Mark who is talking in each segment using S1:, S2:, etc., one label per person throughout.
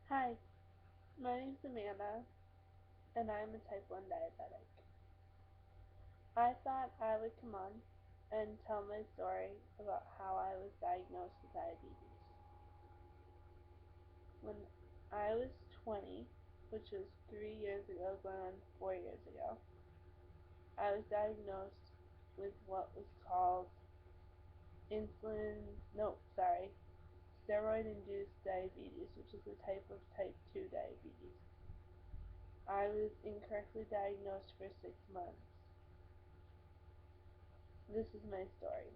S1: Hi, my name's Amanda, and I'm a type 1 diabetic. I thought I would come on and tell my story about how I was diagnosed with diabetes. When I was 20, which was 3 years ago, going on 4 years ago, I was diagnosed with what was called steroid-induced diabetes, which is a type of type 2 diabetes. I was incorrectly diagnosed for 6 months. This is my story.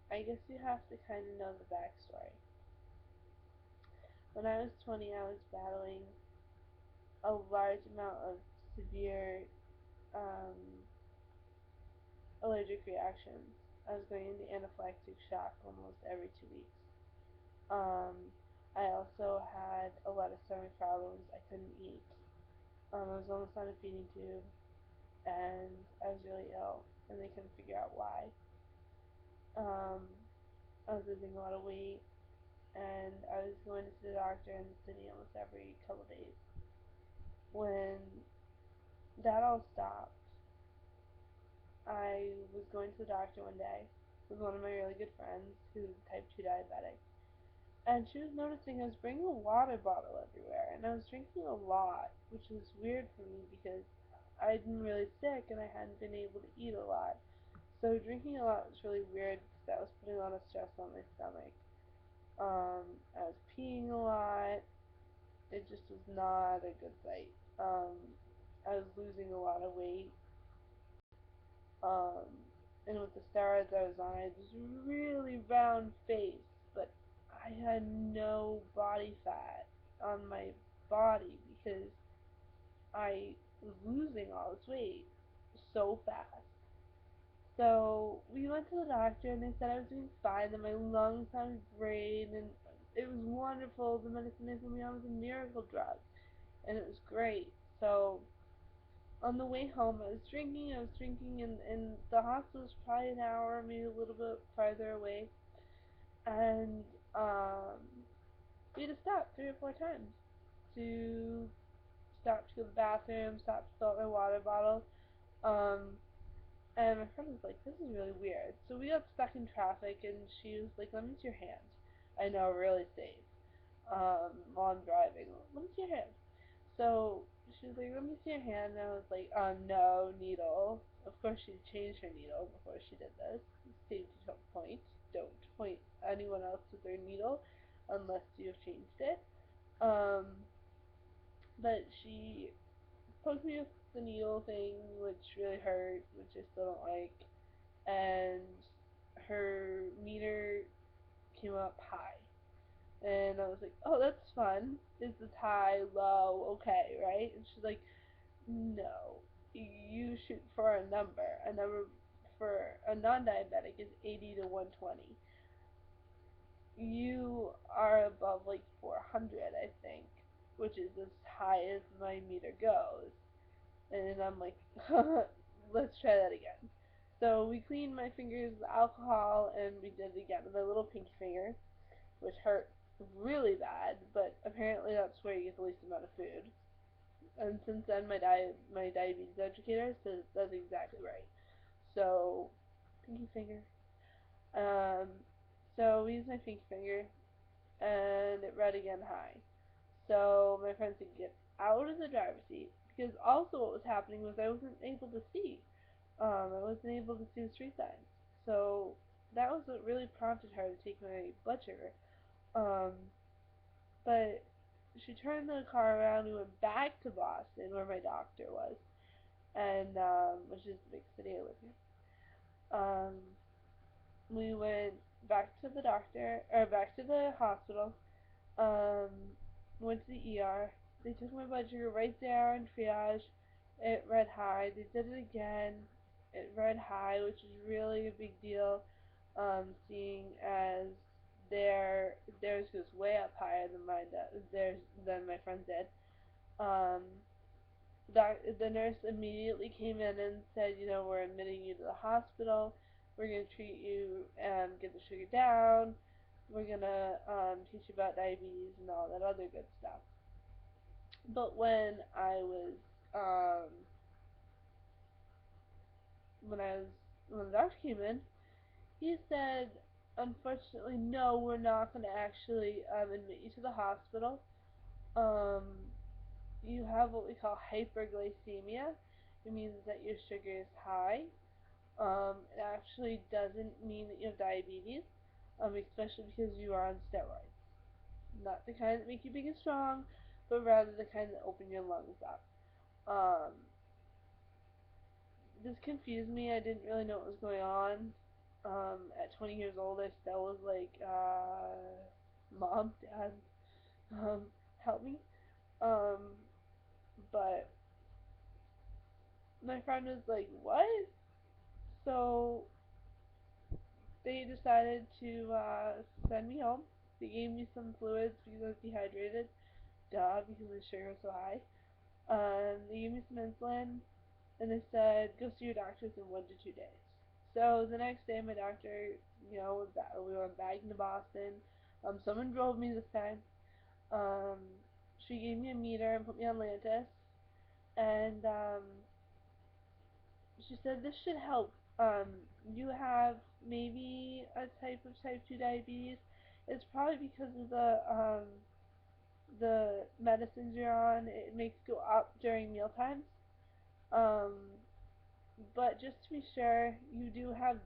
S1: I guess you have to kind of know the backstory. When I was 20, I was battling a large amount of severe um, allergic reactions. I was going into anaphylactic shock almost every 2 weeks. Um, I also had a lot of stomach problems. I couldn't eat. I was almost on a feeding tube, and I was really ill, and they couldn't figure out why. Um, I was losing a lot of weight, and I was going to see the doctor in the city almost every couple of days. When that all stopped, I was going to the doctor one day with one of my really good friends who's type 2 diabetic, and she was noticing I was bringing a water bottle everywhere, and I was drinking a lot, which was weird for me because I'd been really sick and I hadn't been able to eat a lot. So drinking a lot was really weird because that was putting a lot of stress on my stomach. I was peeing a lot. It just was not a good sight. I was losing a lot of weight. Um, and with the steroids I was on, I had this really round face, but I had no body fat on my body because I was losing all this weight so fast. So we went to the doctor and they said I was doing fine, that my lungs sounded great, and it was wonderful. The medicine they put me on was a miracle drug, and it was great. So on the way home, I was drinking, and the hospital was probably an hour, maybe a little bit farther away, and um, we had to stop 3 or 4 times to stop to go to the bathroom, stop to fill up my water bottle. Um, and my friend was like, "This is really weird." So we got stuck in traffic, and she was like, "Let me see your hand." I know, really safe. While I'm driving, let me see your hand. So she was like, "Let me see your hand," and I was like, no, needle." Of course, she changed her needle before she did this. Safety point. Don't point anyone else with their needle unless you have changed it. Um, but she poked me with the needle thing, which really hurt, which I still don't like. And her meter came up high. And I was like, "Oh, that's fun. Is this high, low, okay, right?" And she's like, "No, you shoot for a number. A number for a non-diabetic is 80 to 120. You are above like 400, I think, which is as high as my meter goes." And I'm like, "Let's try that again." So we cleaned my fingers with alcohol, and we did it again with my little pinky finger, which hurt really bad, but apparently that's where you get the least amount of food. And since then, my diabetes educator says that's exactly right. So, pinky finger. Um, so we used my pinky finger, and it read again high. So my friend said, "Get out of the driver's seat," because also what was happening was I wasn't able to see. I wasn't able to see the street signs. So that was what really prompted her to take my blood sugar. Um, but she turned the car around and went back to Boston, where my doctor was, and which is the big city I live in. We went back to the doctor, or back to the hospital. Um, went to the ER. They took my blood sugar right there in triage. It read high. They did it again. It read high, which is really a big deal. Seeing as theirs goes way up higher than mine does, theirs than my friend did. Um, the nurse immediately came in and said, "We're admitting you to the hospital. We're gonna treat you and get the sugar down. We're gonna teach you about diabetes and all that other good stuff." But um when I was when the doctor came in, he said, unfortunately, no, we're not going to actually admit you to the hospital. Um, you have what we call hyperglycemia. It means that your sugar is high. It actually doesn't mean that you have diabetes, especially because you are on steroids. Not the kind that make you big and strong, but rather the kind that open your lungs up. Um, this confused me. I didn't really know what was going on. At 20 years old, I still was like, Mom, Dad, um, help me. Um, but my friend was like, what? So they decided to send me home. They gave me some fluids because I was dehydrated. Duh, because the sugar was so high. They gave me some insulin, and they said, go see your doctors in 1 to 2 days. So the next day, my doctor, we went back into Boston. Someone drove me this time. Um, she gave me a meter and put me on Lantus, and she said this should help. You have maybe a type of type 2 diabetes. It's probably because of the medicines you're on. It makes you go up during meal times. Um, but just to be sure, you do have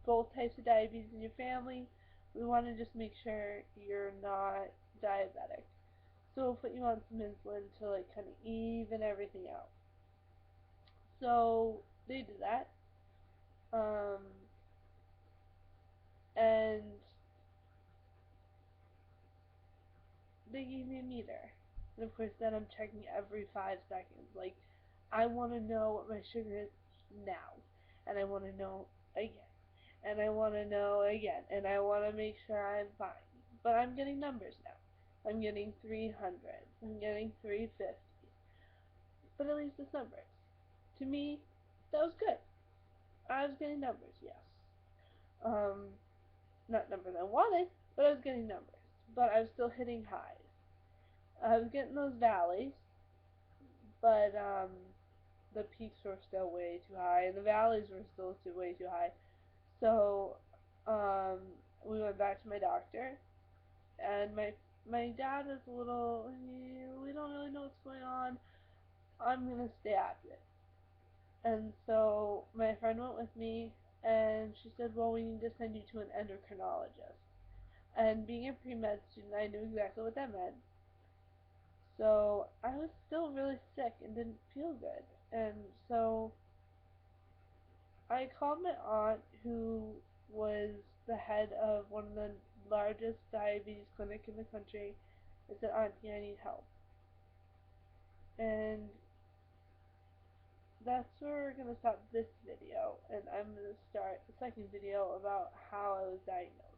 S1: both types of diabetes in your family. We want to just make sure you're not diabetic. So we'll put you on some insulin to like kind of even everything out. So they did that. Um, and they gave me a meter. And of course then I'm checking every 5 seconds. Like I wanna know what my sugar is now. And I wanna know again. And I wanna know again. And I wanna make sure I'm fine. But I'm getting numbers now. I'm getting 300. I'm getting 350. But at least it's numbers. To me, that was good. I was getting numbers, yes. Um, Not numbers I wanted, but I was getting numbers. But I was still hitting highs. I was getting those valleys, but the peaks were still way too high, and the valleys were still way too high. So um, we went back to my doctor, and my dad is a little. We don't really know what's going on. I'm gonna stay active. And so my friend went with me, and she said, "Well, we need to send you to an endocrinologist." And being a pre-med student, I knew exactly what that meant. So I was still really sick and didn't feel good. And so I called my aunt, who was the head of one of the largest diabetes clinic in the country. I said, Auntie, I need help. And that's where we're going to stop this video. And I'm going to start the second video about how I was diagnosed.